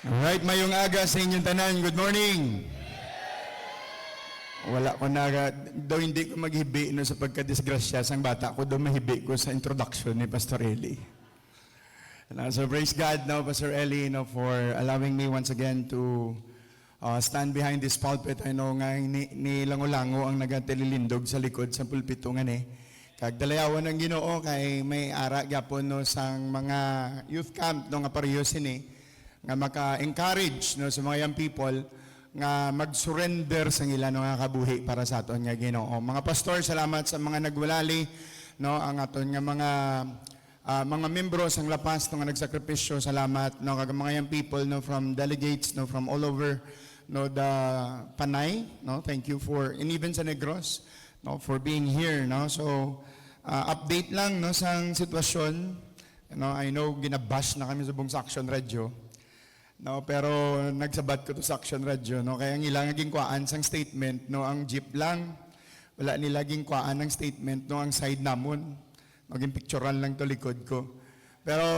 Alright, mayong aga sa inyong tanan. Good morning. Wala ko na, daw hindi ko maghibi no, sa pagkadisgrasya sang bata ko, daw mahibi ko sa introduction ni Pastor Eli. So praise God now, Pastor Eli, for allowing me once again to stand behind this pulpit. I know nga ni Lango-Lango ang nagatililindog sa likod sa pulpito nga ni. Kag dalayawan ng Ginoo kay may ara gyapon no sang mga youth camp no nga pareho sini nga maka-encourage no sa mga young people nga mag-surrender sa ilan nga kabuhi para sa aton nga Ginoo. Mga pastor, salamat sa mga nagwalali no ang aton nga mga membro sang lapas no nga nagsakripisyo. Salamat no kag mga young people no from delegates no from all over no the Panay no. Thank you for, and even sa Negros no, for being here no. So update lang no sang sitwasyon no. I know ginabash na kami sa buong Action Radio no, pero nagsabat ko to sa Action Radio no, kaya ang ilang naging kuan sang statement no, ang jeep lang wala nila naging kuan ng statement no, ang side namon naging picturean lang to likod ko. Pero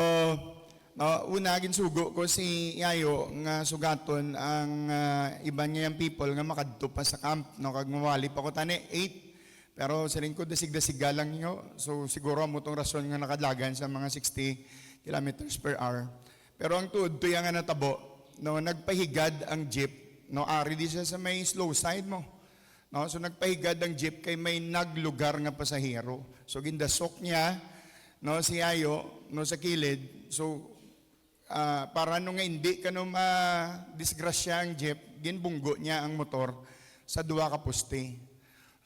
no, una ginsugo ko si Yayo nga sugaton ang iba niya yung people nga makadto pa sa camp no, kag mawali pa ko tani 8. Pero sa lingkod, dasig-dasiga lang nyo. So siguro mo itong rason nga nakadlagan sa mga 60 kilometers per hour. Pero ang tuod, tuya nga natabo, no, nagpahigad ang jeep. No, ari di siya sa may slow side mo. No, so nagpahigad ang jeep kay may naglugar nga pasahero. So gindasok niya, no, si Ayo, no, sa kilid. So para nung nga hindi ka no ma-disgrasya ang jeep, ginbunggo niya ang motor sa duwa ka poste.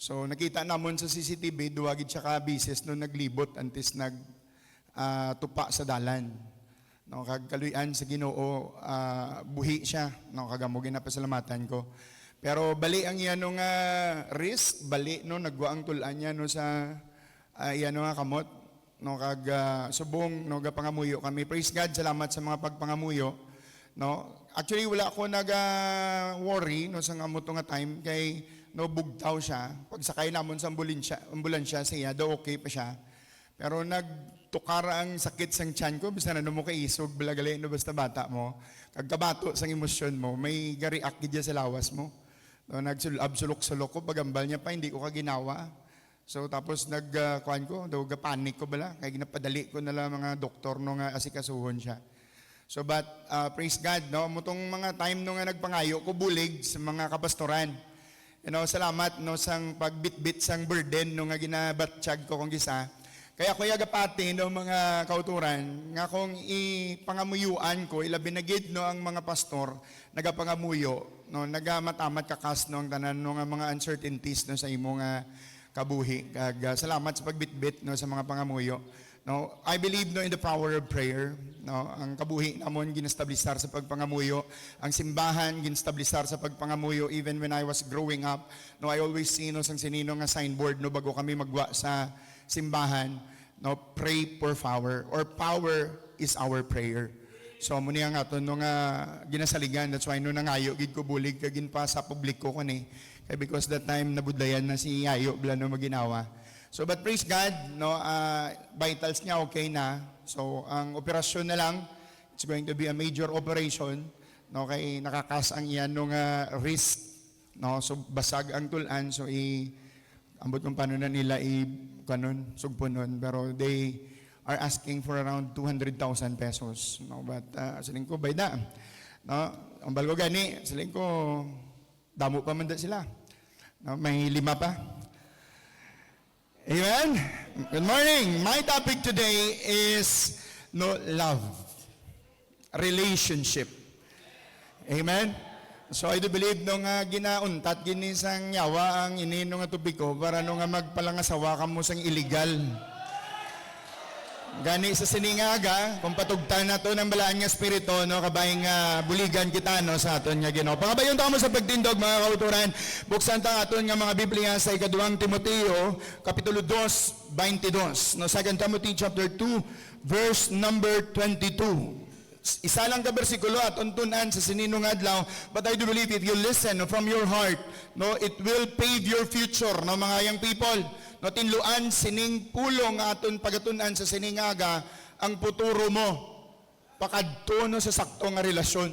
So nakita namon sa CCTV, duwagid siya ka-bises no naglibot antes tupa sa dalan. No, kag kaluyan sa Ginoo, buhi siya. No, kagamo ginapasalamatan ko. Pero bali ang iyan nga risk, bali no nagwa ang tulan niya no sa iyan nga kamot. No, kag subong no gapangamuyo kami. Praise God, salamat sa mga pagpangamuyo. No, actually wala ako worry no sa ngamuto nga time kay no bugtaw siya. Pag sakay namon sa ambulansya siya, daw okay pa siya. Pero nagtukara ang sakit sang tiyan ko, basta na mo kaisog, balagali no basta bata mo. Kagkabato sang emosyon mo, may gariak gidya sa lawas mo. No, nagsulok-sulok ko, pagambal niya pa, hindi ko kaginawa. So tapos kuan ko, daw gapanik ko bala, kaya ginapadali ko na lang mga doktor no nga asikasuhon siya. So but praise God, no, mutong mga time no nga nagpangayo ko bulig sa mga kapastoran. You know, salamat no sang pagbitbit sang burden no nga ginabatsyag ko kung gisa. Kaya ko yagapati no mga kauturan nga kung ipangamuyuan ko ilabi na gid no ang mga pastor nagapangamuyo no nagamatamat kakas no ang tanan no nga mga uncertainties no sa imo nga kabuhi. Kag salamat sa pagbitbit no sa mga pangamuyo. No, I believe no in the power of prayer. No, ang kabuhi namon ginestabilisar sa pagpangamuyo, ang simbahan ginestabilisar sa pagpangamuyo. Even when I was growing up, no, I always see no sang sinino nga signboard no bago kami magwa sa simbahan, no, pray for power or power is our prayer. So mo niya nga to no nga ginasaligan. That's why no nangayo gid ko bulig kagin pa sa publiko ko ni. Kaya because that time nabudlayan na si Yayo bla no maginawa. So but praise God, no, vitals niya okay na. So ang operasyon na lang, it's going to be a major operation, no, kay nakakas ang iyan no nga risk, no, so basag ang tulan, so ambot kung paano na nila kanon sugpunon, pero they are asking for around 200,000 pesos, no, but saling ko bayda, no, ang balgo gani, saling ko damo pa man da sila, no, may 5 pa. Amen? Good morning. My topic today is no love. Relationship. Amen? So I do believe nung ginauntat ginisang yawa ang inino nga tubiko para nung magpalangasawa ka mo sang illegal. Gani sa siningaga, kung patugtan na to ng balaan nga espiritu, no, kabayang buligan kita no, sa aton nga Ginoo. Pangabayon ta mo sa pagtindog mga kauturan. Buksan ta aton nga mga Biblia sa ikaduhang Timoteo, kapitulo 2, 22. No, 2 Timothy chapter 2, verse number 22. Isa lang ka bersikulo at untunan sa sininong adlaw, but I do believe if you listen from your heart, no, it will pave your future, no, mga young people. No, tinluan sining pulong aton pagatunan sa siningaga ang puturo mo pakadto no sa sakto nga relasyon.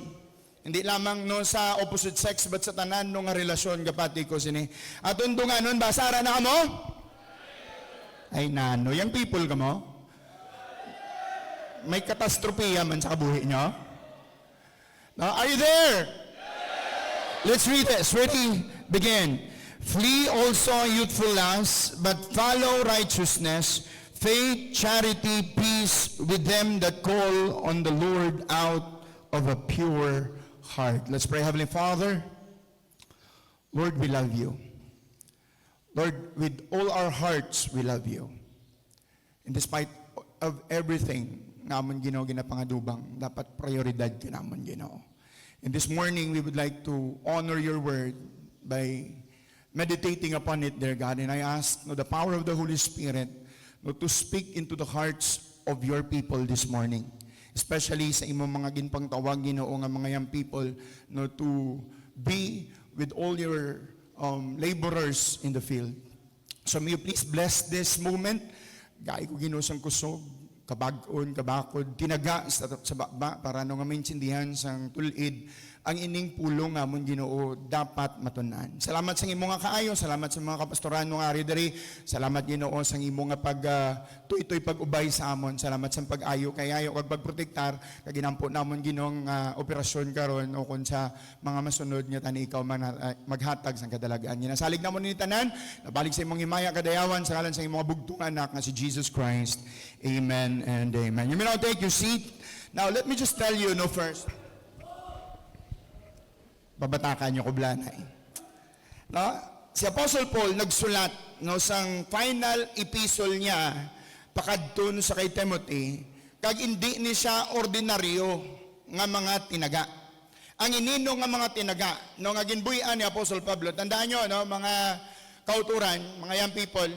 Hindi lamang no sa opposite sex but sa tanan no nga relasyon kapati ko sini. At nga nun, basara na kamo? Ay nano, yung people ka mo? May katastropiya man sa kabuhi nyo? No, are you there? Let's read this. Ready? Begin. Flee also youthful lusts, but follow righteousness, faith, charity, peace with them that call on the Lord out of a pure heart. Let's pray. Heavenly Father, Lord, we love you. Lord, with all our hearts, we love you. And despite of everything, namon Ginoo ginapangadubang, dapat prioridad ka namon Ginoo. And this morning, we would like to honor your word by meditating upon it, dear God. And I ask no, the power of the Holy Spirit no, to speak into the hearts of your people this morning. Especially sa imong mga ginpang tawag, Ginoo, nga mga young people no, to be with all your laborers in the field. So may you please bless this moment. Gay ko Ginoo sang kusog, kabag-on, kabakod, tinaga sa baba para no nga maintindihan sang tulid ang ining pulong namon Ginoo dapat matunan. Salamat sa imong nga kaayo, salamat sa mga kapastoran nga ari diri. Salamat Ginoo sa imong nga pag tuy-tuy pag-ubay sa amon. Salamat sa pag-ayo kayayo kag pagprotektar kag ginampo namon Ginoo nga operasyon karon o kun sa mga masunod nga tani ikaw maghatag sang kadalagan. Ginasalig namon ni tanan, nabalik sa imong himaya kadayawan sa ngalan sa imong bugtong anak nga si Jesus Christ. Amen and amen. You may now take your seat. Now let me just tell you no first. Babatakan niyo ko blanay. No? Si Apostle Paul nagsulat no sang final epistle niya pakadton sa kay Timothy kag hindi ni siya ordinaryo nga mga tinaga. Ang inino nga mga tinaga no nga ginbuy-an ni Apostle Pablo. Tandaan niyo no mga kauturan, mga young people,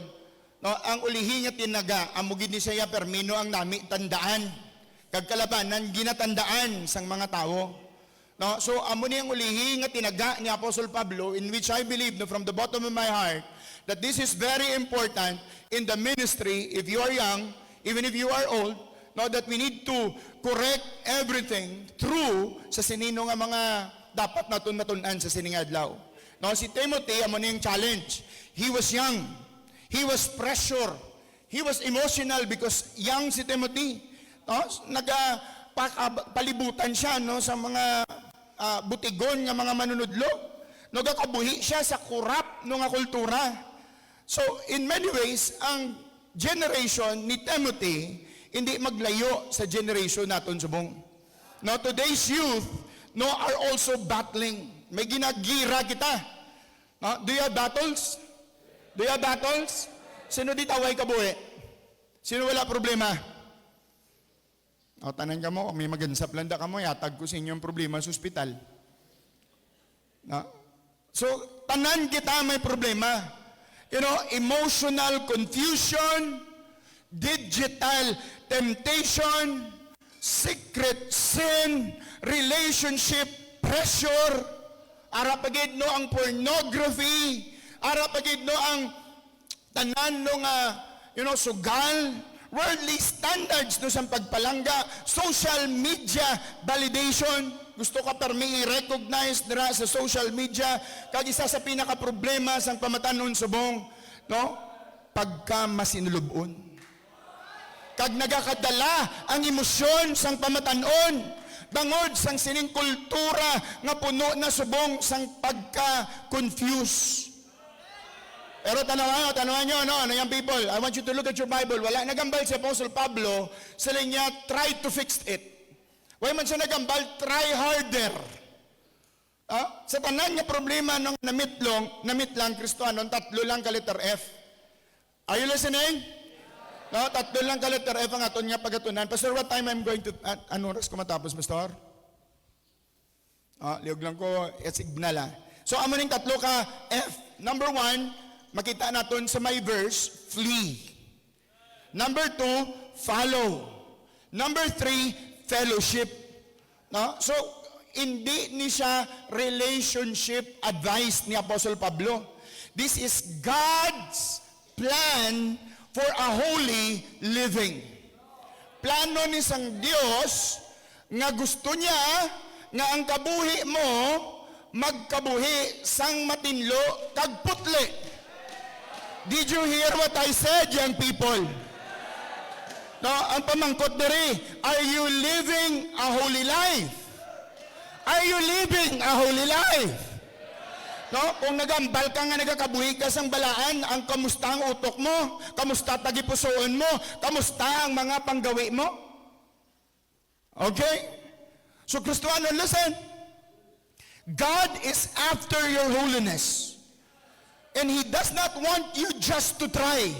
no ang ulihi nga tinaga amo gid ni siya permino ang nami tandaan kag kalabanan ginatandaan sang mga tawo. No, so amo ni ang ulihi nga tinaga ni Apostle Pablo in which I believe no, from the bottom of my heart that this is very important in the ministry if you are young, even if you are old, no, that we need to correct everything through sa sinino nga mga dapat naton matunan sa sining adlaw. No, si Timothy amo ni ang challenge. He was young. He was pressure. He was emotional because young si Timothy. No, palibutan siya no sa mga butigon nga mga manunudlo. Nagakabuhi siya sa kurap no nga kultura. So in many ways ang generation ni Timothy hindi maglayo sa generation naton subong. No, today's youth no are also battling. May ginagira kita. No, do you have battles? Do you have battles? Sino di taway kabuhi? Sino wala problema? O, tanan ka mo, kung may magansap landa ka mo, yatag ko sa inyong problema sa ospital. No? So, tanan kita may problema. You know, emotional confusion, digital temptation, secret sin, relationship pressure, arapagid no ang pornography, arapagid no ang tanan no nga, sugal, worldly standards no sa pagpalangga, social media validation. Gusto ka permi i-recognize dira sa social media kag isa sa pinaka problema sang pamatanon subong, no? Pagka masinulubon. Kag nagakadala ang emosyon sang pamatanon bangod sang sining kultura nga puno na subong sang pagka-confuse. Pero tanawan nyo, no, young people, I want you to look at your Bible. Wala nagambal si Apostle Pablo, sila niya, try to fix it. Why man siya nagambal, try harder. Sa tanan niya problema nung namit lang Kristohanon, 3 lang ka letter F. Are you listening? No, 3 lang ka letter F ang aton niya pagatunan. Pastor, what time I'm going to, ano oras ko matapos, Pastor? Liog lang ko, signal So, amo ning 3 ka F. Number 1, makita naton sa may verse, flee. Number 2, follow. Number 3, fellowship. No? So, hindi ni siya relationship advice ni Apostle Pablo. This is God's plan for a holy living. Plano ni sang Dios nga gusto niya nga ang kabuhi mo magkabuhi sang matinlo kag putli. Did you hear what I said, young people? No, ang pamangkot diri, are you living a holy life? Are you living a holy life? No, kung nagambal ka nga nagakabuhi ka sang balaan, ang kamusta ang utok mo? Kamusta tagipusoon mo? Kamusta ang mga panggawi mo? Okay? So Kristiyano, listen. God is after your holiness. And He does not want you just to try.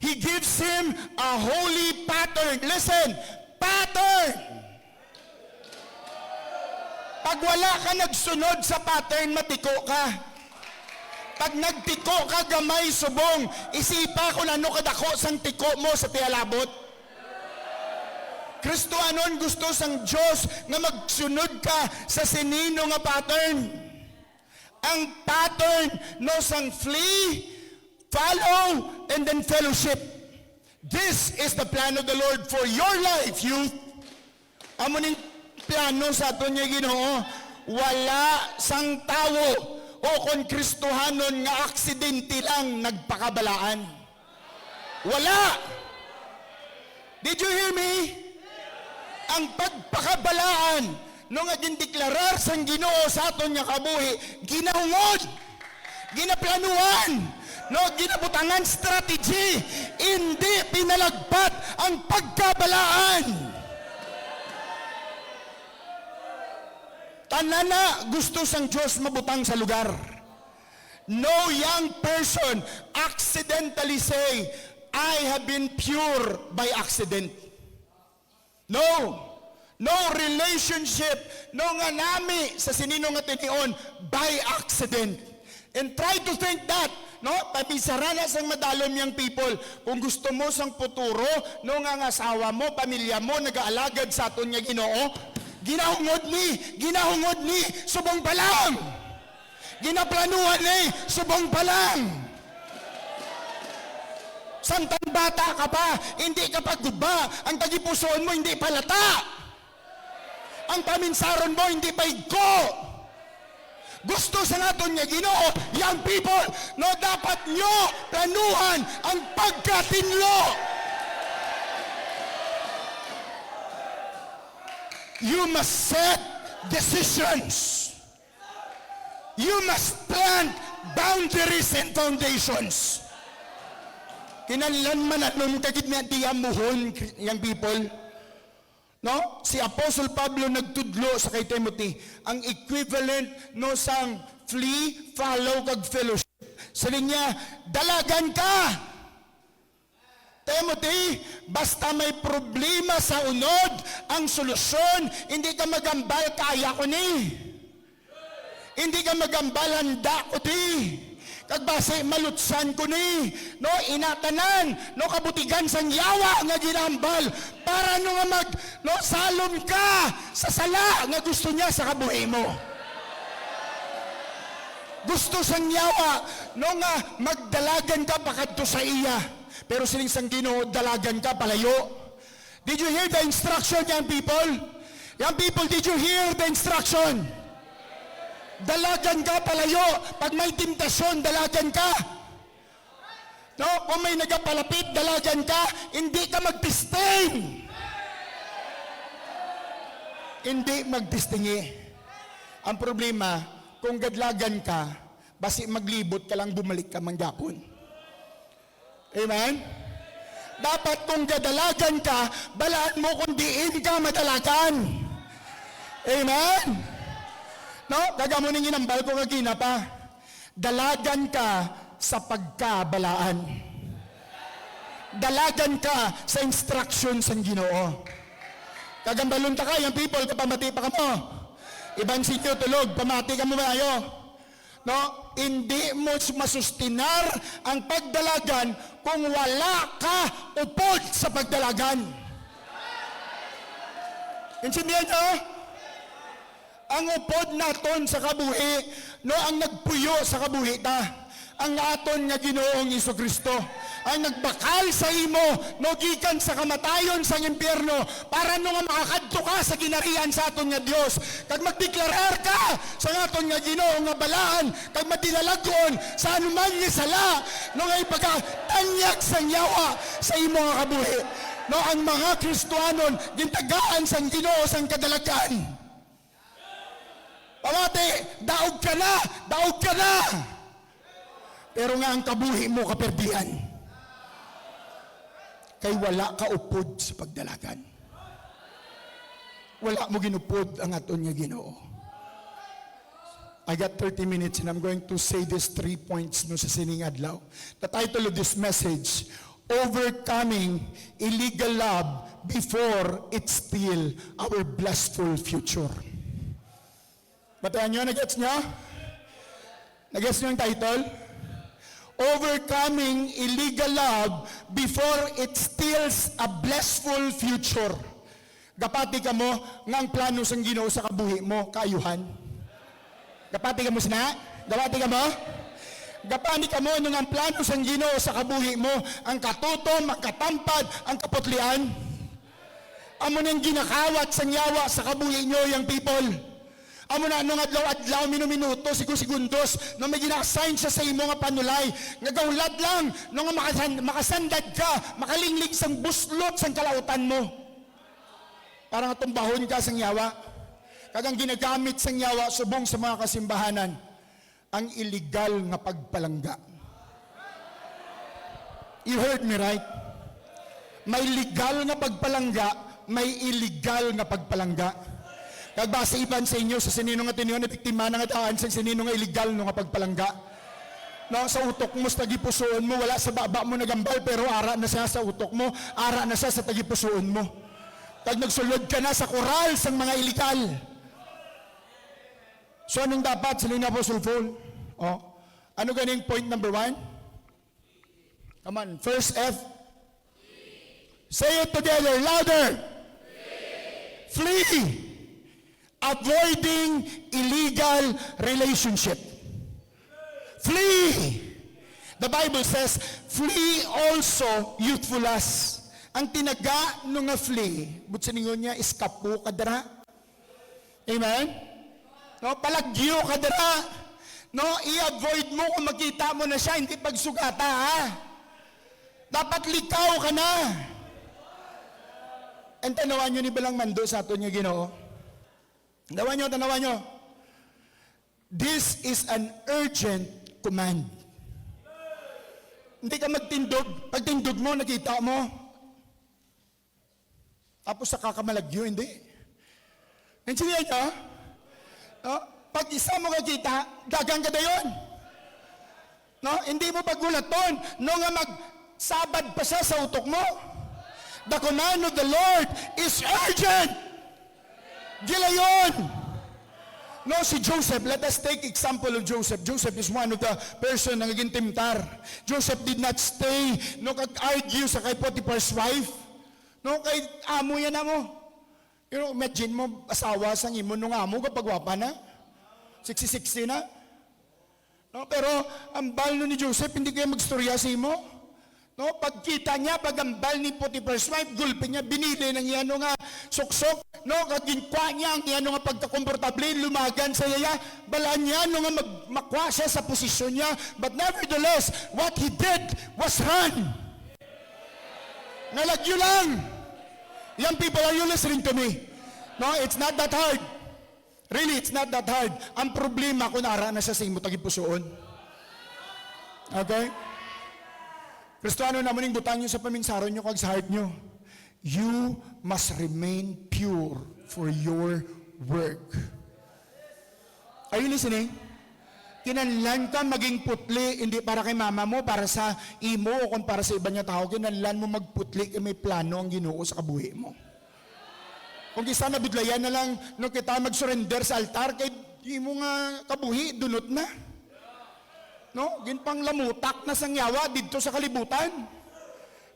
He gives him a holy pattern. Listen, pattern. Pag wala ka nagsunod sa pattern, matiko ka. Pag nagtiko ka, gamay, subong, isipa kung ano kadako sang tiko mo sa tialabot. Kristyanon, gusto sang Diyos nga magsunod ka sa sinino nga pattern. Ang pattern no sang flee, follow, and then fellowship. This is the plan of the Lord for your life, youth. Amo ning plano sa ato niya Ginoo, wala sang tawo o kon Kristohanon nga aksidente lang nagpakabalaan. Wala. Did you hear me? Ang pagpakabalaan no nga gindeklarar sang Ginoo sa aton nga kabuhi, ginahungod, ginaplanuhan, no, ginabutangan strategy, hindi pinalagpat ang pagkabalaan. Tanana gusto sang Diyos mabutang sa lugar. No young person accidentally say, I have been pure by accident. No. No relationship, no nga nami sa sinino nga tinion by accident. And try to think that, no? Pamisarana sang madalom yang people. Kung gusto mo sang puturo, no nga asawa mo, pamilya mo, nag-aalagad sa aton nga Ginoo, ginahungod ni, subong pa lang. Ginaplanuhan ni, subong pa lang. Samtang bata ka pa, hindi ka pagguba, ang tagipusoon mo hindi palata. Ang paminsaron mo hindi pa igko. Gusto sa naton nga Ginoo, young people, no, dapat nyo planuhan ang pagkatinlo. You must set decisions. You must plant boundaries and foundations. Kinahanglan man anon kagid na tiyamuhon, young people. No? Si Apostle Pablo nagtudlo sa kay Timothy, ang equivalent no sang flee, follow, kag fellowship. Sabi niya, dalagan ka. Timothy, basta may problema sa unod, ang solusyon, hindi ka magambal, kaya ko ni. Hindi ka magambal, handa ko di. Kagbase malutsan ko ni, no, inatanan, no, kabutigan sang yawa nga ginambal para no nga no, salom ka sa sala nga gusto niya sa kabuhi mo. Gusto sang yawa, no nga magdalagan ka pakadto sa iya. Pero sining sang Ginoo, dalagan ka palayo. Did you hear the instruction, young people? Young people, did you hear the instruction? Dalagan ka palayo. Pag may temptasyon, dalagan ka. No? Kung may nagapalapit, dalagan ka. Hindi ka magpisting. Hindi magpistingi. Ang problema, kung gadlagan ka, basi maglibot ka lang, bumalik ka manggapon. Amen? Dapat kung gadalagan ka, balaan mo kung diin ka madalagan. Amen? No? Gagamo ning inambal ko kagina pa. Dalagan ka sa pagkabalaan. Dalagan ka sa instruction sa Ginoo. Kagambalon ta ka, yung people, kapamati pa ka mo. Ibang sityo tulog, pamati ka mo mayo. No? Hindi mo masustinar ang pagdalagan kung wala ka upod sa pagdalagan. Intindihan nyo? Ang upod naton sa kabuhi, no, ang nagpuyo sa kabuhi ta, ang aton nga Ginoong Hesus Kristo. ang nagbakal sa imo no gikan sa kamatayon sa impyerno para no nga makakadto ka sa ginarihan sa aton nga Dios. Kag magdeklarar ka sa aton nga Ginoo nga balaan kag madilalagon sa anuman nga sala no nga ipagtanyag sa yawa sa imo nga kabuhi. No ang mga Kristiyanon gintagaan sang Ginoo sang kadalagan. Pamati, daog ka na, daog ka na. Pero nga ang kabuhi mo kaperdian. Kay wala ka upod sa pagdalagan. Wala mo ginupod ang aton nga Ginoo. I got 30 minutes and I'm going to say these 3 points no sa sining adlaw. The title of this message, Overcoming Illegal Love Before It Steal Our Blissful Future. Batayan nyo, nag-gets nyo? Nag-gets nyo yung title? Overcoming illegal love before it steals a blissful future. Gapati ka mo nga ang plano sang Ginoo sa kabuhi mo, kaayuhan. Gapati ka mo sina? Gapati ka mo? Gapani ka mo nung ang plano sang Ginoo sa kabuhi mo, ang katutom, ang katampad, ang kaputlian. Amo nang ginakawat sang yawa sa kabuhi nyo, yung people. Amo na nung adlaw-adlaw, minuto, segundos, nung may gina-assign siya sa imo nga panulay, nga gawlad lang, nung makasandad ka, makalinglig sang buslot sang kalautan mo. Parang tumbahon ka sang yawa. Kagang ginagamit sang yawa, subong sa mga kasimbahanan, ang illegal nga pagpalangga. You heard me right? May legal nga pagpalangga, may illegal nga pagpalangga. Kagbasa iban sa inyo sa sinino nga tiniyon na biktima nga daan sa sinino nga illegal nga pagpalangga. No, sa utok mo sa tagipusoon mo, wala sa baba mo nagambal pero ara na siya sa utok mo, ara na siya sa tagipusoon mo. Kag nagsulod ka na sa koral sang mga illegal. So anong dapat sa Lina Apostle Paul? Oh, ano ganing point number 1? Come on, first F. Say it together, louder. Flee. Avoiding illegal relationship. Flee. The Bible says, flee also youthful lust. Ang tinaga nung nga flee, but sa ningon niya, iskapo ka dara. Amen? No, palagyo ka dara. No, i-avoid mo kung makita mo na siya, hindi pagsugata, ha? Dapat likaw ka na. And tanawan nyo ni Balang Mando sa ato niya Ginoo. Tanawan nyo. This is an urgent command. Hindi ka magtindog. Pag tindog mo, nakita mo. Tapos sa kakamalagyo, hindi. Nandiyan nyo? No? Pag isa mo kakita, dagang ka na yun. No? Hindi mo pagulaton. No nga magsabad pa siya sa utok mo. The command of the Lord is urgent. Gilayon! No, si Joseph, let us take example of Joseph. Joseph is one of the person na naging timtar. Joseph did not stay, no, kag-argue sa kay Potiphar's wife. No, kay amo yan na mo. You know, imagine mo, asawa sang imo nung amo, kapag wapa na. 60-60 na. No, pero, ang bal ni Joseph, hindi kayo magstorya sa imo. No, pagkita niya, pagambal ni Potiphar's wife, gulpi niya, binili ng iyano nga suksok, no, kaginkwa niya ang iyano nga pagkakomportable, lumagan sa yaya, balaan niya, no nga magmakwa siya sa posisyon niya, but nevertheless, what he did was run. Nalagyo lang. Young people, are you listening to me? No, it's not that hard. Really, it's not that hard. Ang problema kung nara na siya sa imo tagipusoon. Okay? Kristiyano naman yung butang nyo sa paminsaron nyo kag sa heart nyo. You must remain pure for your work. Are you listening? Kinanlan ka maging putli, hindi para kay mama mo, para sa imo o kung para sa iba niya tao. Kinanlan mo magputli kay may plano ang Ginoo sa kabuhi mo. Kung isa na biglayan na lang, no, kita mag-surrender sa altar, kay imo nga kabuhi, dunot na. No, ginpang lamutak na sangyawa dito sa kalibutan.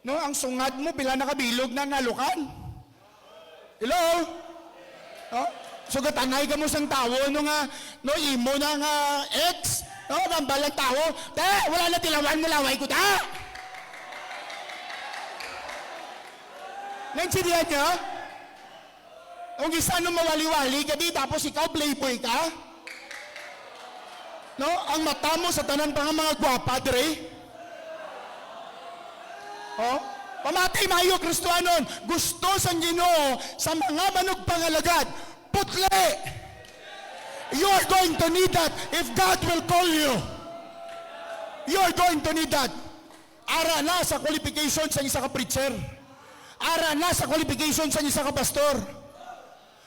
No, ang sungad mo pila nakabilog na nalukan. Hello? No? Sugatanay ka mo sang tawo no nga no imo na nga ex, no, gambalang tawo. Te, wala na tilawan mo laway ko ta. Naintindihan niyo? Kung isa nung mawali-wali ka di, tapos ikaw playboy ka? No? Ang mata mo sa tanan pa nga mga gwapa, dre? Oh? Pamatay mayo, Kristohanon. Gusto sa Ginoo sa mga manog pangalagad, putli! You are going to need that if God will call you. You are going to need that. Ara na sa qualification sa isa ka preacher. Ara na sa qualification sa isa ka pastor.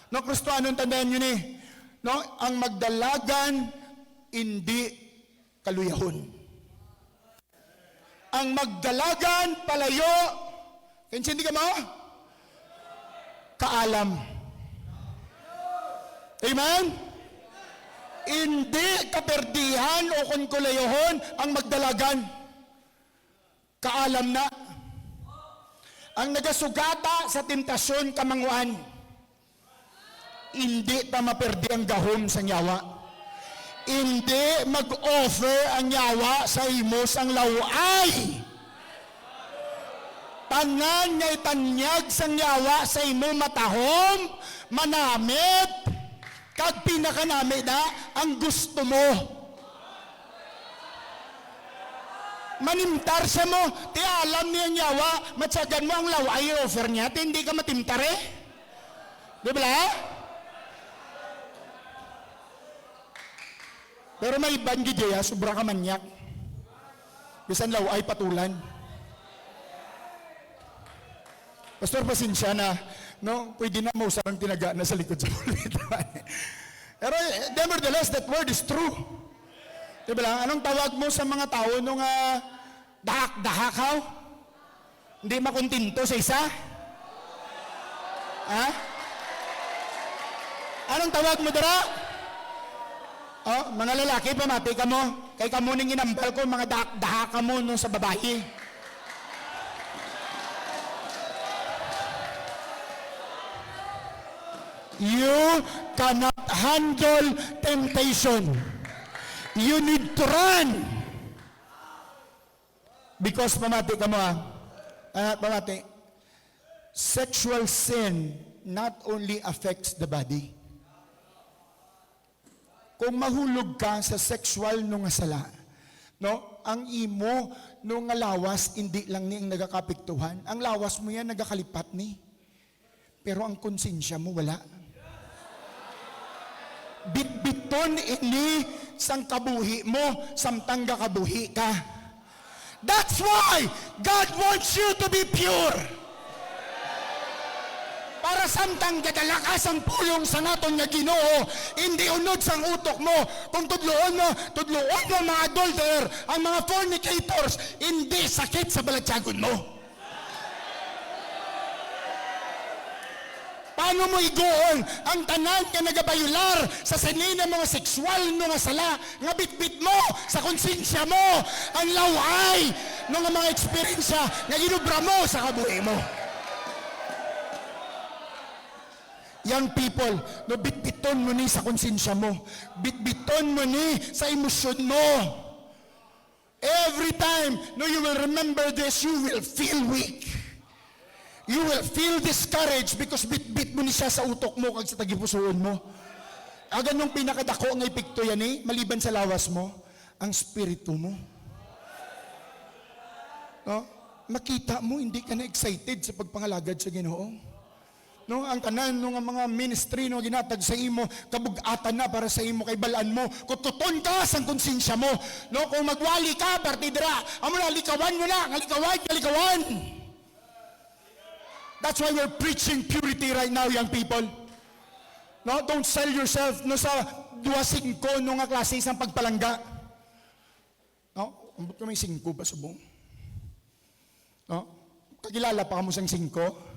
No, Kristohanon, tandaan nyo ni. No, ang magdalagan, hindi kaluyahon. Ang magdalagan, palayo, hindi ka mo? Kaalam. Amen? Hindi kaperdihan o kunkulayohon ang magdalagan. Kaalam na. Ang nagasugata sa temptasyon kamanguan, hindi ta maperdi ang gahom sa nyawa. Hindi mag-offer ang nyawa sa imo sang laway. Tanan ngay tanyag sang nyawa sa imo matahom, manamit, kag pinakanami na ang gusto mo. Manimtar siya mo, ti alam niya nyawa, matsagan mo ang laway offer niya, ti hindi ka matimtar eh. Di ba? Pero may iban gidya, sobra ka manyak. Bisan laway patulan. Pastor, pasensya na, no? Pwede na mausap ang tinaga na sa likod sa ulit. Pero nevertheless, that word is true. Diba lang? Anong tawag mo sa mga tao nung dahak-dahakaw? Hindi makuntinto sa isa? Ha? Anong tawag mo dara? Oh, mga lalaki, pamati ka mo. Kay ka mo ning inambal ko, mga dahak-dahaka mo nung sa babae. You cannot handle temptation. You need to run. Because pamati ka mo pamati, sexual sin not only affects the body. Kung mahulog ka sa sexual nung sala, no, ang imo nung lawas, hindi lang ni ang nagakapiktuhan. Ang lawas mo yan nagakalipat ni. Pero ang konsensya mo wala. Bitbiton ini sang kabuhi mo, samtang kabuhi ka. That's why God wants you to be pure. Para samtang gadalakas ang pulong sa naton nga Ginoo, hindi unod sang utok mo. Kung tudloon mo mga adulterer, ang mga fornicators, hindi sakit sa balatyagon mo. Paano mo iguon ang tanan nga nagabayular sa sanina mga sexual no nga sala nga bitbit mo sa konsensya mo ang laway no nga mga eksperyensya nga ginubra mo sa kabuhi mo. Young people, no, bitbiton mo ni sa konsensya mo. Bitbiton mo ni sa emosyon mo. Every time, no, you will remember this, you will feel weak. You will feel discouraged because bit-bit mo ni siya sa utok mo kag sa tagipusoon mo. Ganong pinakadako nga epekto yan eh, maliban sa lawas mo, ang spirito mo. No? Makita mo, hindi ka na excited sa pagpangalagad sa Ginoo. No, ang tanan ng mga ministry no ginatag sa imo kabug-atan na para sa imo kay balaan mo kututon ka sang konsensya mo no kung magwali ka partidra amo na likawan mo na likawan. That's why we're preaching purity right now, young people. No, don't sell yourself no sa 2-5 no nga klase isang pagpalangga. No, ambot ko may 5 ba subong. No, kagilala pa mo sang 5.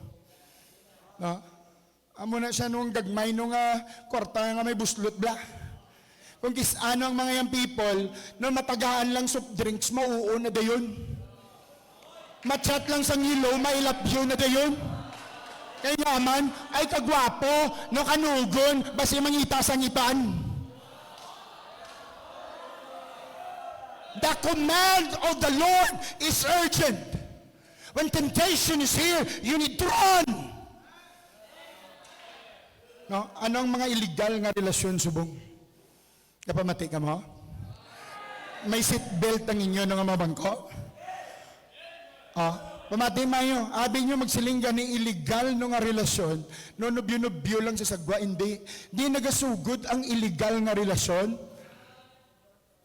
No? Amo na siya nung gagmay nung kwarta nga may buslot bla. Kung kisano ang mga young people na matagaan lang soft drinks, mauo na dayon. Machat lang sa ngilo, mailapyo na dayon. Kaya naman, ay kagwapo, no kanugon, basi mangita sa ngipan. The command of the Lord is urgent. When temptation is here, you need to run. No? Ano ang mga illegal nga relasyon subong? Kapamati ka mo? May seatbelt ang inyo ng mga bangko? Pamati mayo, abi nyo magsiling gani illegal no nga relasyon, no nubyo-nubyo lang sa sagwa, hindi. Di nagasugod ang illegal nga relasyon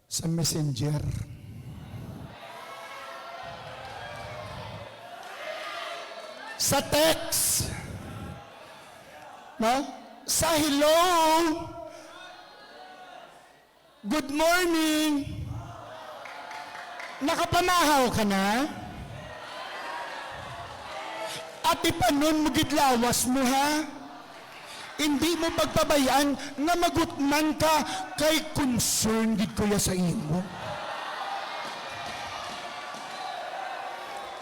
sa messenger. Sa text. No? Sa hello. Good morning. Nakapamahaw ka na? At ipanon mo gidlawas mo ha? Hindi mo pagpabayaan nga magutman ka kay concern gid kuya sa imo.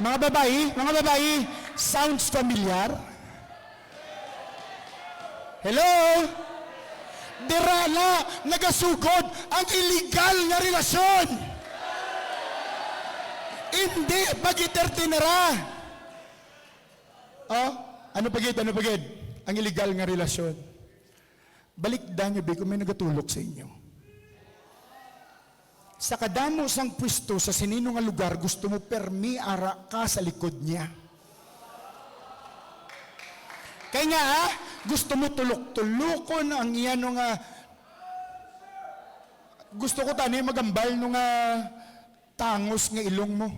Mga babae, sounds familiar? Hello? Dirala, nagasugod ang illegal na relasyon. Hindi pag-itertinara. Ano pagid? Ang illegal nga relasyon. Balikdan nyo, kung may nagatulog sa inyo. Sa kadamo sang pwesto sa sinino nga lugar, gusto mo permi ara ka sa likod niya. Kaya nga, gusto mo tulok-tulokon ang iyan nga gusto ko tani magambal nung tangos nga ilong mo.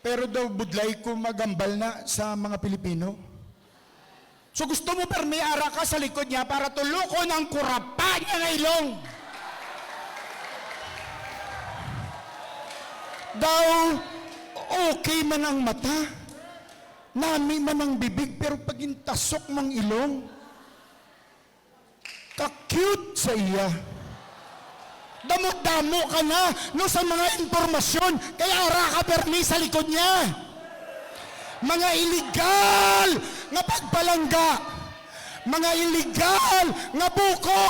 Pero daw budlay ko magambal na sa mga Pilipino. So gusto mo permi ara ka sa likod niya para tulokon ang kurapa niya nga ilong. Daw okay man ang mata, nami man ang bibig, pero pag intasok mang ilong, ka-cute sa iya. Damo-damo ka na no sa mga impormasyon, kaya ara ka permi sa likod niya. Mga illegal nga pagpalangga, mga illegal nga buko.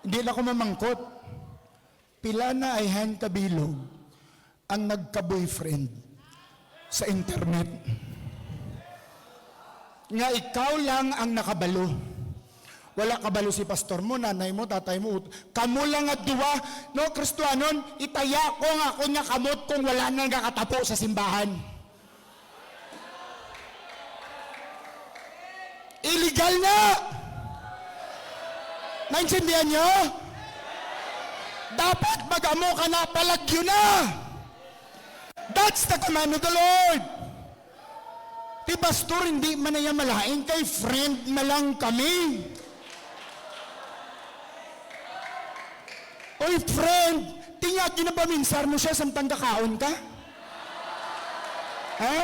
Hindi na ako mamangkot. Pila na ay han kabilog ang nagka-boyfriend sa internet. Nga ikaw lang ang nakabalo. Wala kabalo si pastor mo, nanay mo, tatay mo. Kamu lang at duwa, no, Kristiyanon, itaya ko nga ako niya kamot kung wala nang kakatapo sa simbahan. Illegal na! Naintindihan nyo? Dapat mag-amo ka na, palagyo na! That's the command of the Lord! Ti pastor, hindi man na malaing kay friend na lang kami. Oy friend, tingag ginabaminsar mo siya samtang kakaon ka? Ha?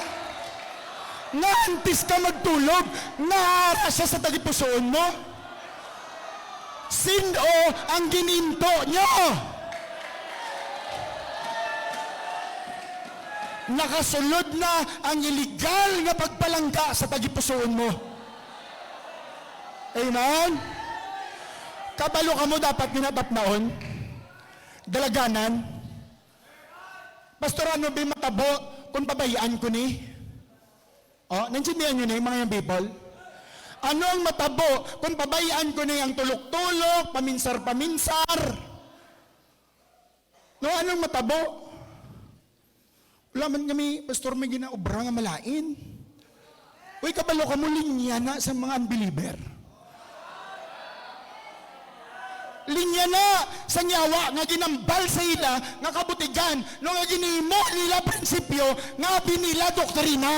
Naantis ka magtulog, naara siya sa tagipusoon mo? Sino ang gininto nyo? Nakasulod na ang illegal nga pagpalangga sa tagipusoon mo. Amen? Kabalo ka mo dapat ginatapnaon? Dalaganan? Pastor, ano ba matabo kung pabayaan ko ni? Naintindihan nyo na yung mga yung people? Ano ang matabo kung pabayaan ko na ang tulok-tulok, paminsar-paminsar? No, anong matabo? Wala man kami, pastor, may ginaobra nga malain. Uy, kabalo ka mo linya na sa mga unbeliever. Linya na sa nyawa nga ginambal sa ila nga kabutigan no nga ginimo nila prinsipyo nga binila doktrina.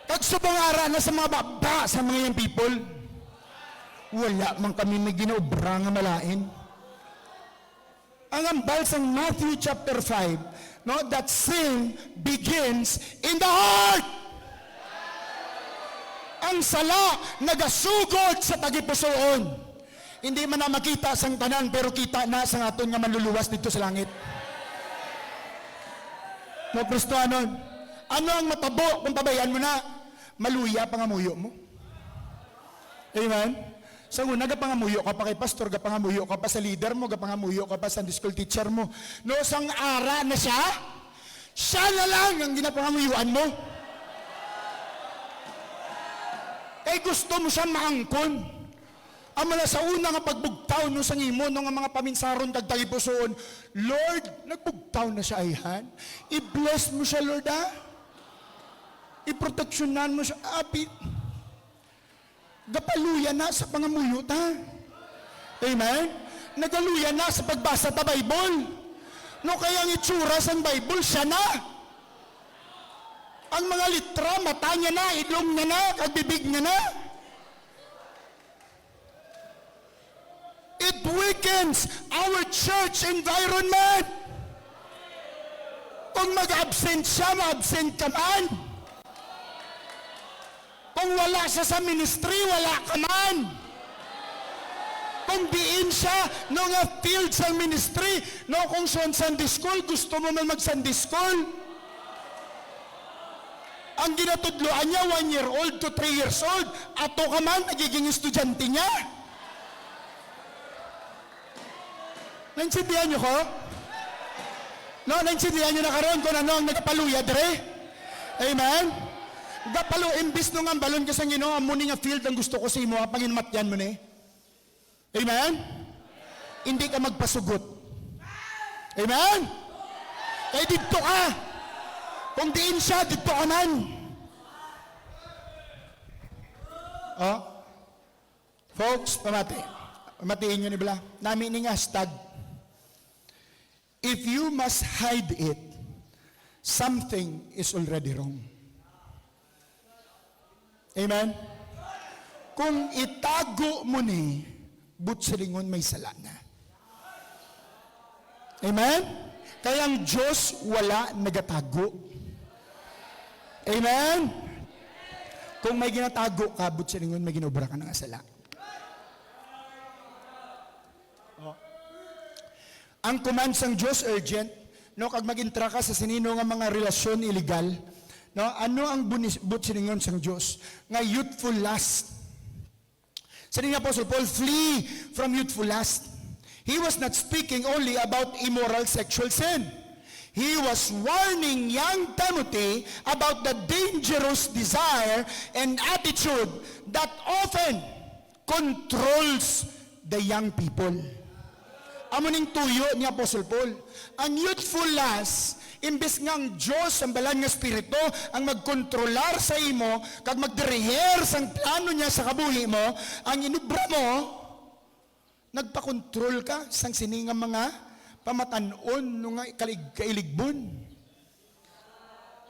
Pagsubong ara na sa mga baba sa mga young people, wala man kami may ginaobra nga malain. Ang ambal sa Matthew chapter 5, no, that sin begins in the heart. Ang sala nagasugod sa tagipusoon. Hindi man na makita sang tanan, pero kita na sa aton nga manluluwas dito sa langit. No, Kristiyanon, ano ang matabo kung pabayaan mo na? Maluya pangamuyo mo. Amen? Sa una, gapangamuyo ka pa kay pastor, gapangamuyo ka pa sa leader mo, gapangamuyo ka pa sa Sunday school teacher mo. No, sang ara na siya, siya na lang ang ginapangamuyuan mo. Kay gusto mo siya maangkon. Amala sa una nga pagbugtaw no sang imo no nga mga paminsaron dagdag ipusoon, Lord, nagbugtaw na siya ayhan. I-bless mo siya, Lord, ha? I-proteksyonan mo siya, apit. Gapaluya na sa pangamuyo ta. Amen? Nagaluya na sa pagbasa ta Bible. No kaya ang itsura sa Bible, siya na. Ang mga litra, mata niya na, ilong niya na, kagbibig niya na. It weakens our church environment. Kung mag-absent siya, ma-absent ka man. Kung wala siya sa ministry, wala ka man. Kung diin siya, no nga field sa ministry, no kung son Sunday school, gusto mo man mag-Sunday school. Ang ginatudloan niya, 1 year old to 3 years old, ato ka man, nagiging estudyante niya. Naintindihan niyo ko? No, naintindihan niyo na karon kung ano ang nagpaluya dre? Amen? Gapalo, imbis nung ang balon kasi ang Ginoo, muni nga field ang gusto ko sa imo, panginmatyan mo ni. Amen? Hindi ka magpasugot. Amen? Kaya dito ka. Kung diin siya, dito ka man. Oh? Folks, pamatiin nyo ni Bala. Namin ning hashtag. If you must hide it, something is already wrong. Amen? Kung itago mo ni, but sa lingon may sala na. Amen? Kaya ang Diyos wala nagatago. Amen? Kung may ginatago ka, but sa lingon may ginobra ka ng sala. Ang command sang Diyos urgent, no, kag mag-intra ka sa sinino nga mga relasyon illegal, no, ano ang butsiningon sang Diyos? Nga youthful lust. Sa nga Apostle Paul, flee from youthful lust. He was not speaking only about immoral sexual sin. He was warning young Timothy about the dangerous desire and attitude that often controls the young people. Amo ning tuyo ni Apostle Paul. Ang youthful lust, imbes nga ang Diyos, ang balan nga Espiritu, ang magkontrolar sa imo, kag magdiriher sang plano niya sa kabuhi mo, ang inubra mo, nagpakontrol ka sang sininga mga pamatanon nung kailigbon.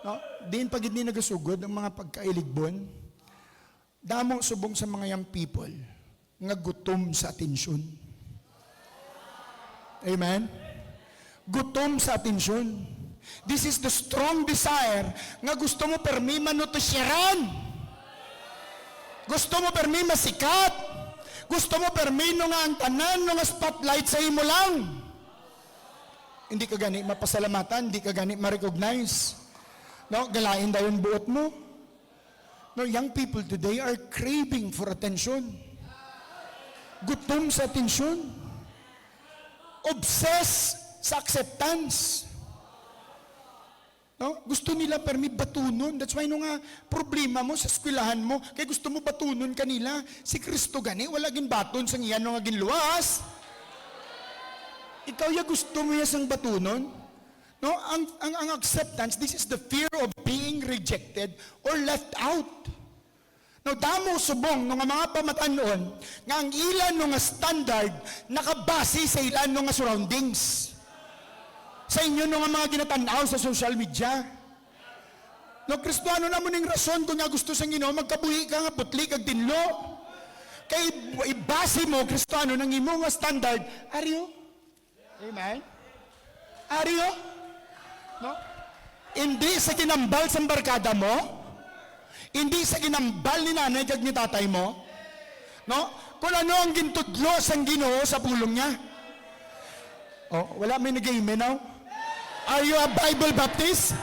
No? Din pag hindi nagasugod ang mga pagkailigbon, damo subong sa mga young people, nga gutom sa atensyon. Amen? Gutom sa atensyon. This is the strong desire nga gusto mo permi manutosyaran. Gusto mo permi masikat. Gusto mo permi no nga ang tanan no nga spotlight sa imo lang. Hindi ka gani mapasalamatan, hindi ka gani ma-recognize. No, galain daw yung buot mo. No, young people today are craving for attention. Gutom sa atensyon. Obsessed sa acceptance. No? Gusto nila permi batunon. That's why no nga problema mo sa eskwelahan mo, kay gusto mo batunon kanila. Si Kristo gani, wala gin baton sang iyan no nga ginluwas. Ikaw ya gusto mo ya sang batunon? No, ang acceptance, this is the fear of being rejected or left out. No, damo subong no nga mga pamatanon nga ang ilan no nga standard nakabase sa ilan no nga surroundings. Sa inyo no nga mga ginatanaw sa social media. No, Kristiyano na mo ning rason kung nga gusto sang Ginoo magkabuhi ka nga putli kag tinlo. Kay ibase mo Kristiyano nang imo nga standard, ariyo. Amen. Ariyo. No? Hindi sa kinambal sa barkada mo. Hindi sa ginambal ni nanay kag ni tatay mo. No? Kung ano ang gintudlo sang Ginoo sa pulong niya. Oh, wala may nag-amen now? Are you a Bible Baptist?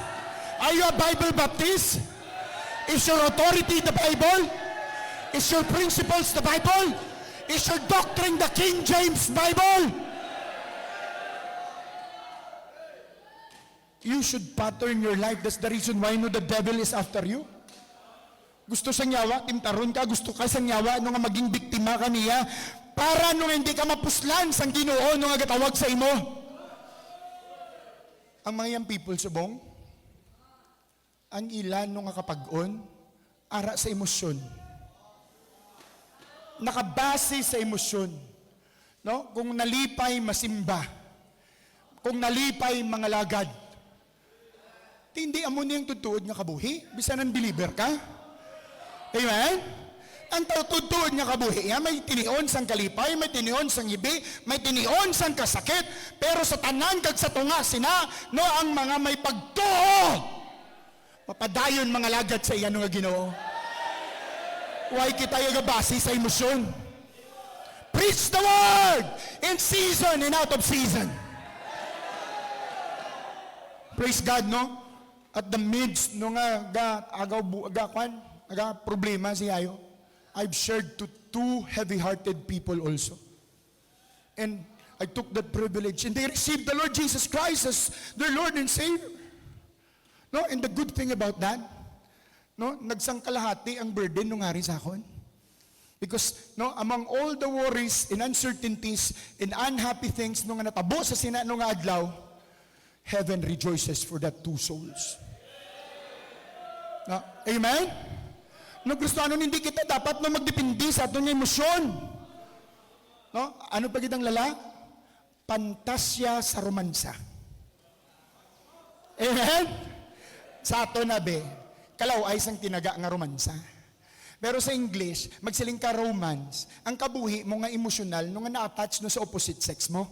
Are you a Bible Baptist? Is your authority the Bible? Is your principles the Bible? Is your doctrine the King James Bible? You should pattern your life. That's the reason why the devil is after you. Gusto sang yawa, timtaron ka, gusto ka sang yawa, nga maging biktima ka niya, para nung hindi ka mapuslan sang Ginoo nung agatawag sa imo. Ang mga young people subong, ang ilan nung kapag-on, ara sa emosyon. Nakabase sa emosyon. No? Kung nalipay, masimba. Kung nalipay, mga lagad. Hindi amo niyang tutuod nga kabuhi. Bisan ang believer ka. Amen? Ang tutuod nga kabuhi, may tinion sang kalipay, may tinion sang ibi, may tinion sang kasakit, pero sa tanan kag sa tunga sina, no, ang mga may pagtuo, mapadayon mga lagad sa iyan nga Ginoo. Why kita base sa emosyon? Preach the word in season and out of season. Praise God, no? At the midst no nga aga problema siyayo, I've shared to two heavy-hearted people also. And I took that privilege and they received the Lord Jesus Christ as their Lord and Savior. No, and the good thing about that, no, nagsangkalahati ang burden nung hari sa akon. Because no, among all the worries and uncertainties and unhappy things nung natabo sa sina nung adlaw, heaven rejoices for that two souls. No, amen? No, gusto ano hindi kita dapat magdepende sa atong emosyon. No, ano pa kitang lala? Pantasya sa romansa. Amen? Sa ato na be, kalaw ay isang tinaga nga romansa. Pero sa English, magsiling ka romance, ang kabuhi mo nga emosyonal nung nga na-attach no sa opposite sex mo.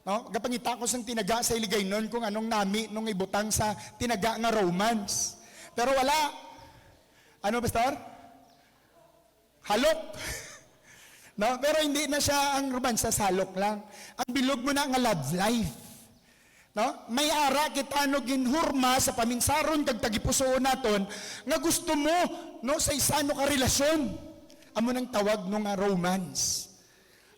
No? Kapangita ko sang tinaga sa iligay nun kung anong nami nung ibutang sa tinaga nga romance. Pero wala. Ano, Pastor? Halok. No? Pero hindi na siya ang romansa sa halok lang. Ang bilog mo na nga love life. No? May ara kita no ginhurma sa paminsaron kag tagipusoon naton nga gusto mo no sa isa no ka relasyon. Amo nang tawag no nga romance.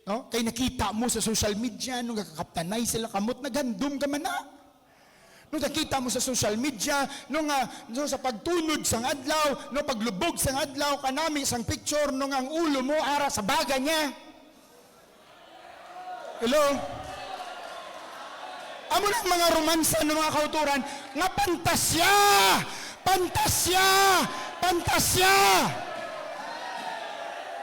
No? Kay nakita mo sa social media no kakaptanay sila kamot nagandom ka man na. No nakita mo sa social media no nga no, sa pagtunod sang adlaw, no paglubog sang adlaw kanami sang picture no nga ang ulo mo ara sa baga niya. Hello? Amo ng mga romansa ng mga kauturan nga pantasya! Pantasya! Pantasya!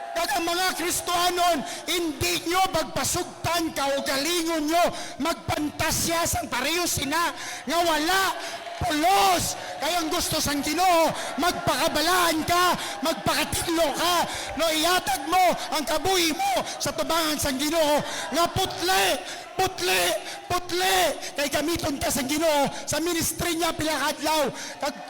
Kaya mga Kristohanon, hindi nyo magpasugtan ka o galingon nyo magpantasya sang pareho sina nga wala pulos. Kaya ang gusto sang Ginoo, magpakabalaan ka, magpakatilo ka, no iatag mo ang kabuhi mo sa tubangan sang Ginoo nga putle, putle, putle. Kay gamiton ka sang Ginoo sa ministry niya pilakadlaw.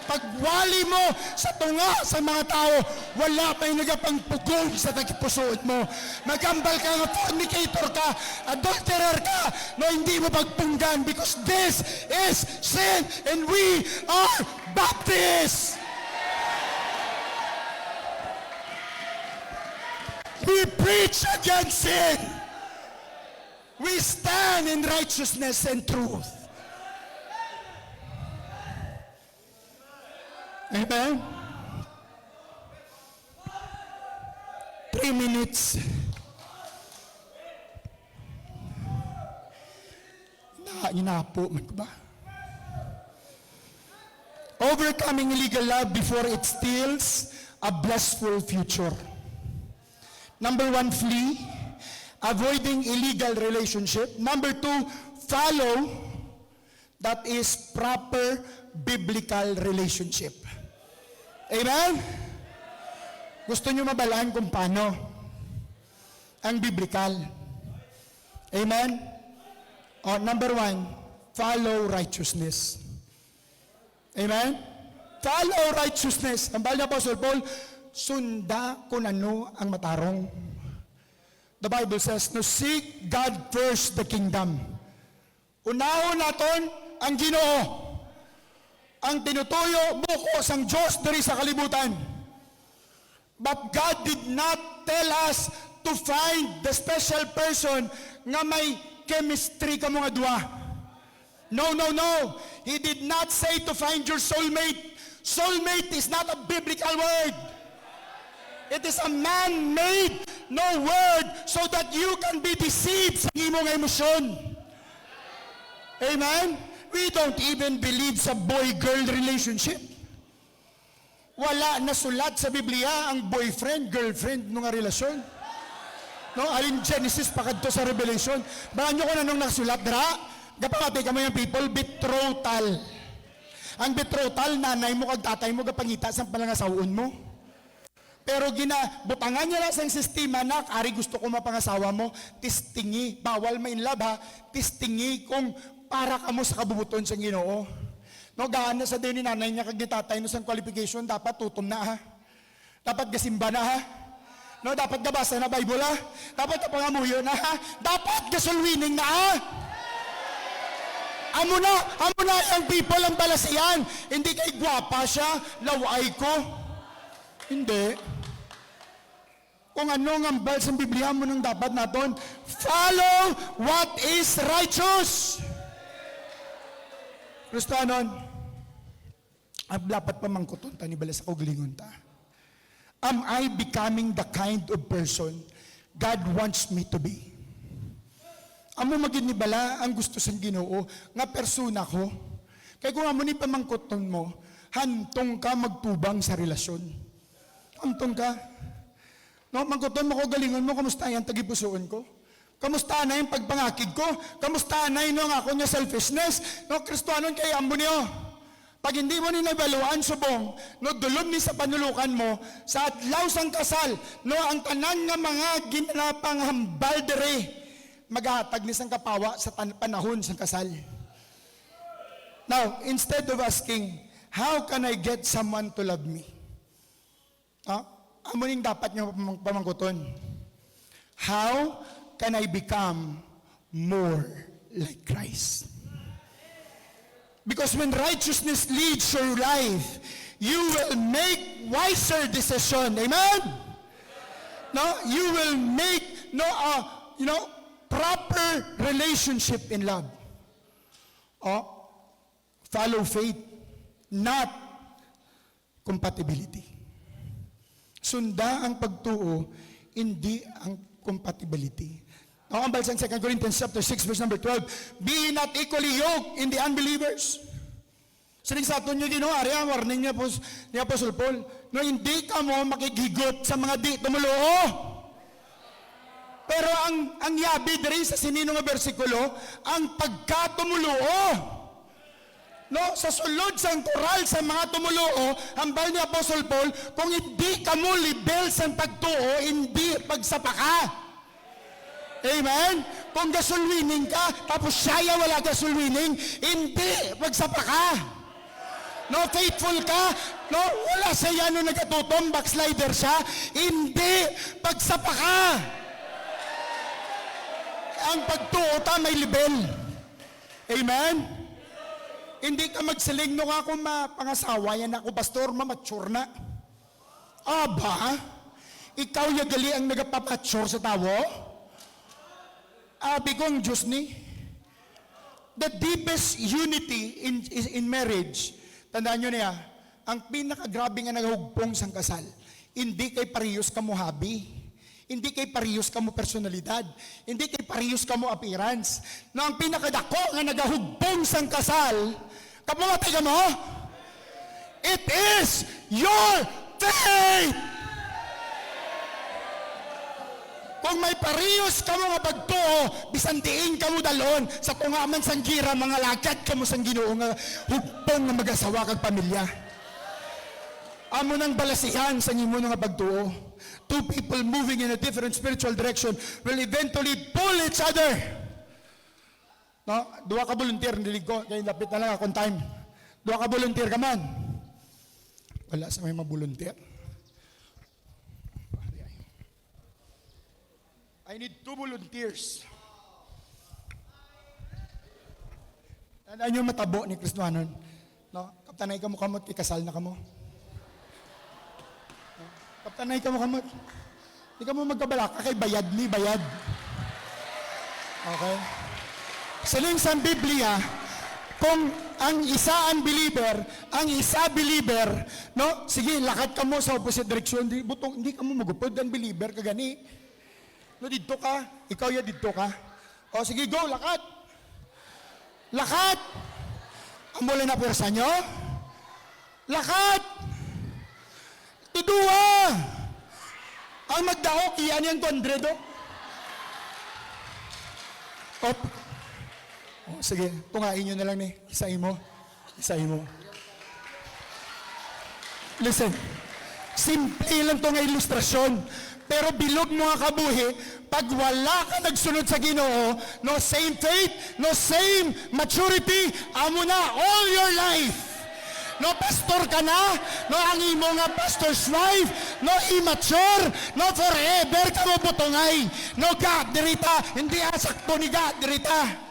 Pagwali mo sa tunga sa mga tao, wala pa yung nagapangpugong sa tagipusood mo. Magambal ka nga fornicator ka, adulterer ka, no hindi mo pagpunggan because this is sin and we are Baptists. We preach against sin. We stand in righteousness and truth. Amen? 3 minutes. Inapo man ko ba? Overcoming illegal love before it steals a blissful future. Number 1, flee. Avoiding illegal relationship. Number 2, follow. That is proper biblical relationship. Amen? Gusto nyo mabalaan kung paano? Ang biblical. Amen? Number 1, follow righteousness. Amen? Follow righteousness. Ang bahal ni Apostle Paul, sunda kung ano ang matarong. The Bible says, no, seek God first the kingdom. Unahon naton ang Ginoo. Ang tinutuyo buko sang Diyos diri sa kalibutan. But God did not tell us to to find the special person nga may chemistry ka mga dua. No, no, no. He did not say to find your soulmate. Soulmate is not a biblical word. It is a man-made word so that you can be deceived sa imong emosyon. Amen? We don't even believe sa boy-girl relationship. Wala na sulat sa Biblia ang boyfriend, girlfriend nung relasyon. No, alin Genesis pakadto sa Revelation. Banyo ko na nung nasulat dra. Gapamati ka mo yung people, betrothal. Ang betrothal, nanay mo kag tatay mo gapangita sa palangasawon mo. Pero butangan niya lang sa sistema na, ari gusto ko mapangasawa mo, tistingi, bawal ma-inlove ha, tistingi kung para ka mo sa kabubuton sa Ginoo. No, gaan na sa din ni nanay niya kag ni tatay no sa qualification, dapat tutom na ha. Dapat gasimba na ha. No, dapat gabasa na Bible ha. Dapat kapangamuyo na ha. Dapat gasolwining na ha. Amo na ang people ang balasiyan. Hindi kay gwapa siya, laway ko. Hindi. Kung ano ang ambal sa Biblia mo nang dapat naton, follow what is righteous. Kristanon, ang dapat pamangkuton ta ni balas ako galingon ta. Am I becoming the kind of person God wants me to be? Amo magid ni bala ang gusto sang Ginoo nga persona ko. Kay kung amo ni pamangkuton mo, hantong ka magtubang sa relasyon. Hantong ka. No, mangkuton mo ko galingon mo, kamusta yan tagipusoon ko? Kamusta na yung pagpangakig ko? Kamusta na yung ako niya selfishness? No, Kristohanon kay amo niyo. Pag hindi mo ni nabaluan subong, no, dulom ni sa panulukan mo, sa adlaw sang kasal, no, ang tanan nga mga ginapang hambal dere, maghatag ni sang kapawa sa panahon sang kasal. Now, instead of asking, how can I get someone to love me? Amo ning dapat nyo pamangkuton. How can I become more like Christ? Because when righteousness leads your life, you will make wiser decision. Amen? No, you will make proper relationship in love. Follow faith, not compatibility. Sunda ang pagtuo, hindi ang compatibility. Ang balsa sa 2 Corinthians chapter 6 verse number 12, be not equally yoked in the unbelievers. Sinig sa ato nyo Ginoo, ari ang warning niya ni Apostle Paul, no, hindi ka mo makikigot sa mga di tumuloo. Pero ang yabi diri sa sinino nga bersikulo, ang pagkatumuloo. No, sa sulod sang tural sa mga tumuloo, hambal ni Apostle Paul, kung hindi ka mo libel sa pagtuo, hindi pagsapa ka. Amen? Kung gasolwining ka, tapos siya wala gasolwining, hindi pagsapa ka. No, faithful ka, no, wala siya no nagatutom, backslider siya, hindi pagsapa ka. Ang pagtuo ta may libel. Amen? Hindi ka magsiling no nga kung mapangasawa yan ako, pastor, mamature na. Aba, ikaw yagali ang nagapapature sa tawo? Abi ko ang Diyos ni. The deepest unity in marriage, tandaan nyo niya, ang pinakagrabe nga naghugpong sang kasal, hindi kay parehas kamo habi. Hindi kay parehas kamo personalidad. Hindi kay parehas kamo appearance. No, ang pinakadako nga nagahugpong sang kasal, kapumatay ka mo? It is your faith! Kung may parehas kamo nga pagtuo, bisan diin kamo dalon, sa tungaman sang gira, mga lakad kamo sang Ginoo nga hugpong nga mag-asawa kag pamilya. Amo nang balasihan sa imo nga pagtuo. Two people moving in a different spiritual direction will eventually pull each other. No? Dua ka volunteer, nilig ko. Kaya lapit na lang akong time. Dua ka volunteer ka man. Wala sa may mabulunteer. I need 2 volunteers. Tandaan nyo matabo ni Kristohanon. No? Kaptanay ka mo kamot, ikasal na ka mo. Kaptanay ka mo kamot. Hindi ka mo magkabalaka kay bayad ni bayad. Okay? Saling sa Biblia, kung ang isa unbeliever, ang isa believer, no? Sige, lakad ka mo sa opposite direction, hindi ka mo magupod ang believer, kagani. No, dito ka, ikaw ya dito ka. O sige, go, lakad. Lakad! Ang mula na pwersa nyo? Lakad! Tudua! Ang magdaok, iyan yung 200, do? Op. O, sige, tungain nyo na lang ni. Isahin mo. Listen, simple lang to nga ilustrasyon. Pero bilog mo nga kabuhi, pag wala ka nagsunod sa Ginoo, no same faith, no same maturity, amo na all your life. No pastor ka na, no ang imo nga pastor's wife, no immature, no forever ka mo butongay. No God, dirita, hindi asakto ni God, dirita.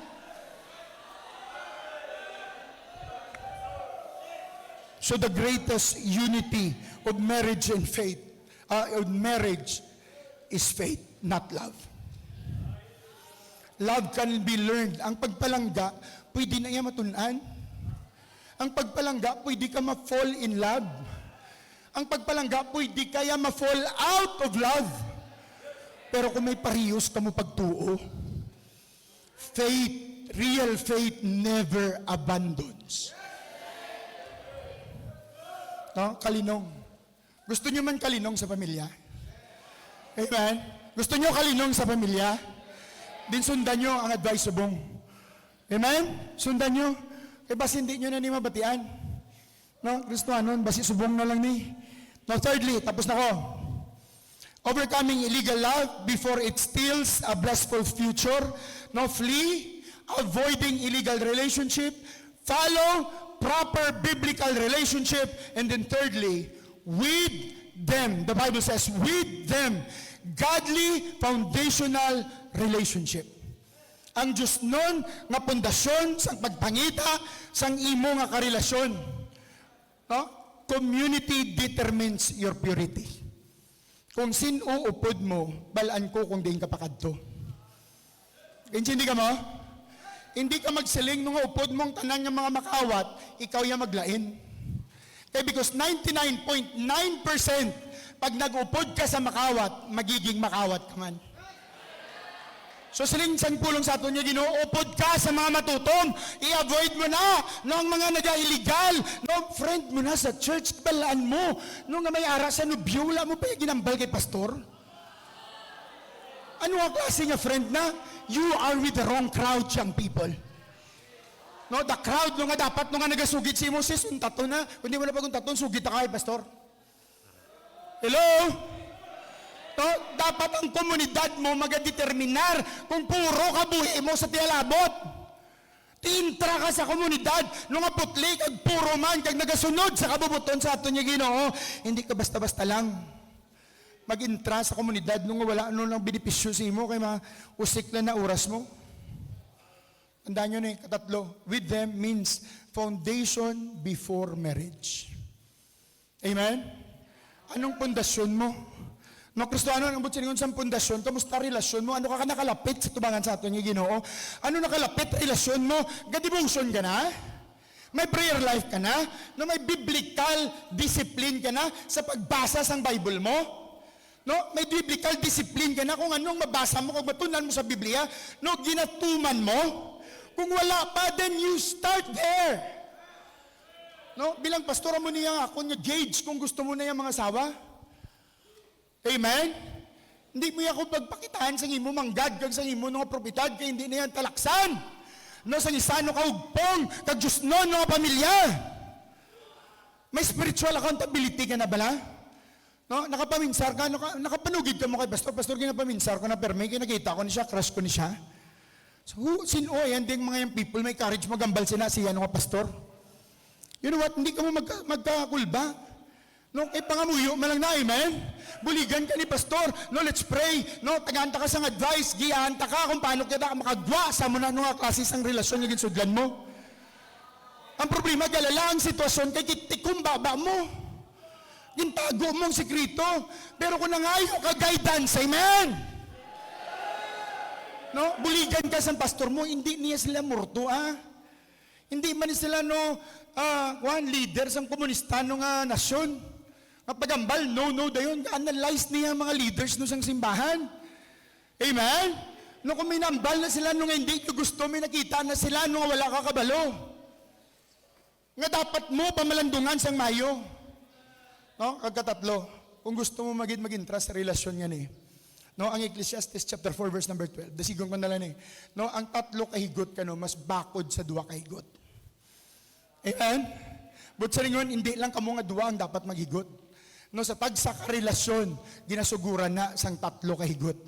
So the greatest unity of marriage and faith, of marriage is faith, not love. Love can be learned. Ang pagpalangga, pwede na iya matunan. Ang pagpalangga, pwede ka ma-fall in love. Ang pagpalangga, pwede kaya ma-fall out of love. Pero kung may parehas ka mo pagtuo, faith, real faith never abandons. No? Kalinong. Gusto nyo man kalinong sa pamilya? Amen? Gusto nyo kalinong sa pamilya? Din sundan nyo ang advice subong. Amen? Sundan nyo. Eh, basi hindi nyo na ni mabatian. No? Kristo anon, basi subong na lang ni. No, thirdly, tapos na ko. Overcoming illegal love before it steals a blissful future. No, flee. Avoiding illegal relationship. Follow proper biblical relationship. And then thirdly, with them. The Bible says, with them. Godly foundational relationship. Ang Diyos nun nga pundasyon sang pagpangita sang imo nga karelasyon. No? Community determines your purity. Kung sino upod mo, balaan ko kung diin ka pakadto. Hindi ka mo? Hindi ka magsiling nung upod mong tanan ng mga makawat, ikaw yung maglain. Kaya because 99.9% pag nag-upod ka sa makawat, magiging makawat ka man. So siling sang pulong sa ato niya, Ginoo, upod ka sa mga matutom, i-avoid mo na ng mga nag-illegal. No, friend mo na sa church, balaan mo. No nga may ara sa nubyola mo pa yung ginambal kay pastor. Ano ang klase nga friend na? You are with the wrong crowd, young people. No, the crowd no nga dapat no nga nagasugid si Moses, untato na. Kundi wala pa kung taton, sugid ta kay pastor. Hello? No, dapat ang komunidad mo magadeterminar kung puro kabuhi mo sa tialabot. Tintra ka sa komunidad, nung nga putli, kag puro man, kag nagasunod sa kabubuton sa ato niya Ginoo, hindi ka basta-basta lang mag-intra sa komunidad nung wala ano lang benepisyo sa imo, kay mausik na oras mo. Tandaan nyo na katatlo, with them means foundation before marriage. Amen? Anong pundasyon mo? No, Kristoano, ang butsin sa pundasyon, kamusta relasyon mo? Ano ka nakalapit sa tubangan sa aton nga Ginoo? Ano nakalapit relasyon mo? Gadibungsyon ka na? May prayer life ka na? No, may biblical discipline ka na sa pagbasa sang Bible mo? No, may biblical discipline ka na kung anong mabasa mo, kung matunan mo sa Biblia, no, ginatuman mo. Kung wala pa, then you start there. No, bilang pastor mo niya ako niya gauge kung gusto mo na yung mga asawa. Amen? Hindi mo ako pagpakitaan sa imo manggad kag sa imo nga propiedad kay hindi na yan talaksan. No, sa isano ka ugpong kag Diyos no nga pamilya. May spiritual accountability ka na bala? No, nakapaminsar ka, nakapanugid ka mo kay pastor, ginapaminsar ko na pero may kinakita ko ni siya, crush ko ni siya. So, sino yan ding mga yung people may courage magambal sila siya nga pastor? You know what, hindi ka mo magkakulba. No, kay pangamuyo malang na, amen? Buligan ka ni pastor, no, let's pray, no, tagaanta ka sang advice, giyaanta ka kung paano kita makagwa sa muna nung klase sang relasyon yung ginsudlan mo. Ang problema, galala ang sitwasyon kay kitikum baba mo. gintago mong sekreto. Pero kung nangayo ka guidance, amen? No, buligan ka sa pastor mo, hindi niya sila murto, Hindi man sila leader sa komunista nga nasyon. Kapagambal, no, dayon, analyze niya mga leaders no sang simbahan. Amen? No, kung may nambal na sila nung hindi ko gusto, may nakita na sila nung wala ka kabalo. Nga dapat mo pamalandungan sang mayo. No, kagkatatlo, kung gusto mo mag-interest sa relasyon yan No, ang Ecclesiastes chapter 4 verse number 12. Dasigong ko nalang No, ang tatlo kahigot kano mas bakod sa duwa kahigot. Amen? But sa ringon, hindi lang kamo nga duwa ang dapat maghigot. No, sa tagsa ka relasyon, ginasuguran na sang tatlo kahigot.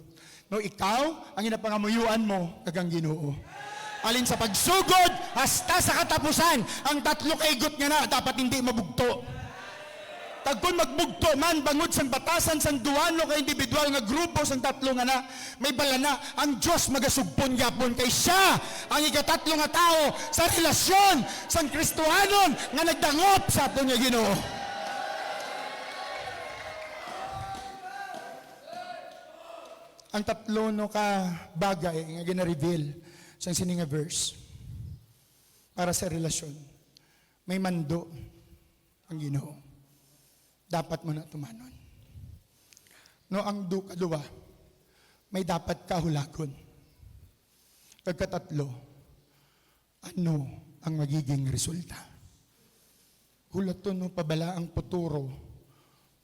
No, ikaw, ang inapangamuyuan mo, kagang Ginoo. Alin sa pagsugod, hasta sa katapusan, ang tatlo kahigot nga na, dapat hindi mabugto. Tagkon magbugto man, bangod sang batasan, sang duwano ka individual nga grupo, sang tatlo nga na, may bala na, ang Diyos magasugpon yapon kay siya, ang ikatatlo nga tao, sa relasyon, sang Kristohanon, nga nagdangop sa aton nga Ginoo. Ang tatlo ka bagay nga gina-reveal sa sininga verse para sa relasyon. May mando ang Ginoo. Dapat mo na tumanon. No, ang kaduwa, may dapat kahulagon. Pagkatatlo, ano ang magiging resulta? Hulaton no pabala ang puturo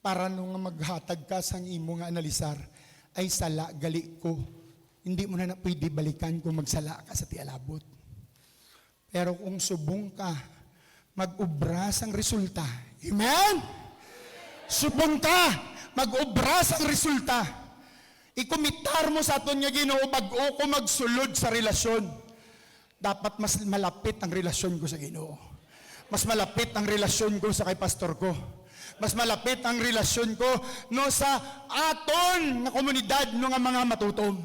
para nung maghatag ka sang imo nga analisar ay sala gali ko. Hindi mo na pwede balikan kung magsala ka sa tialabot. Pero kung subong ka, mag-ubras ang resulta. Amen? Subong ka, mag-ubras ang resulta. Ikumitar mo sa aton nga Ginoo bag-o ko magsulod sa relasyon. Dapat mas malapit ang relasyon ko sa Ginoo. Mas malapit ang relasyon ko sa kay pastor ko. Mas malapit ang relasyon ko no sa aton nga komunidad no nga mga matutom.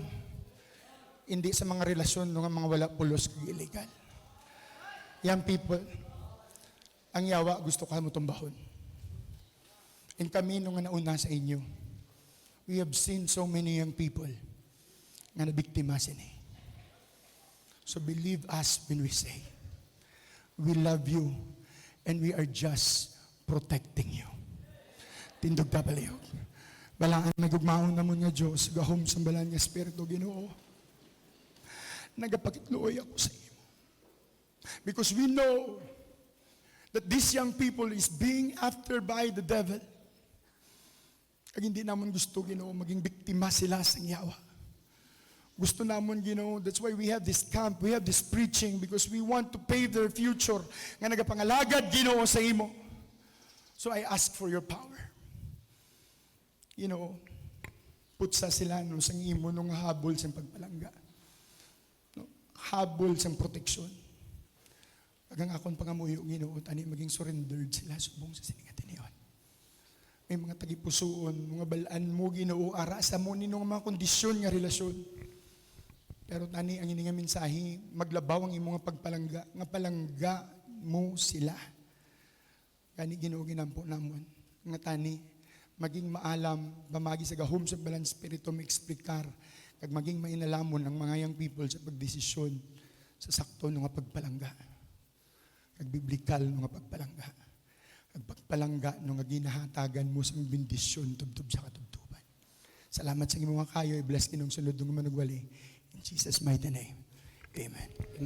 Hindi sa mga relasyon no nga mga wala pulos kag illegal. Young people, ang yawa gusto ka mo tumbahon. And kami nung nauna sa inyo, we have seen so many young people nga nabiktima sini. So believe us when we say, we love you and we are just protecting you. Tindog tabaliyog. Balaan nagugmaon na mo nga Diyos, gahom sa balaan nga Espiritu Ginoo. Nagapakitluoy ako sa iyo. Because we know that these young people is being after by the devil. Kag hindi naman gusto, Ginoo, maging biktima sila sa yawa. Gusto naman, Ginoo, that's why we have this camp, we have this preaching, because we want to pave their future nga nagapangalagad, Ginoo, sa imo. So I ask for your power. Putsa sila no, sa imo nung habol sa pagpalangga. No, habol sa proteksyon. Agang akon pangamuyo, Ginoo, tani maging surrendered sila subong sa siningat niyon. May mga tagipusoon, mga balaan mo, Ginoo, ara sa mo ninong mga kondisyon nga relasyon. Pero tani ang ininga mensahe, maglabaw ang imong pagpalangga, nga palangga mo sila. Kani Ginoo ginampo namon, nga tani maging maalam, bamagi sa gahom sa balang spirito maeksplikar, kag maging mainalamon ang mga young people sa pagdesisyon sa sakto nga pagpalangga. Kag biblikal nga pagpalangga. Kag pagpalangga nga ginahatagan mo sa bendisyon tubtub sa katubtuban. Salamat sa imong kayo, i-bless kinong sunod ng manugwali. In Jesus' mighty name. Amen.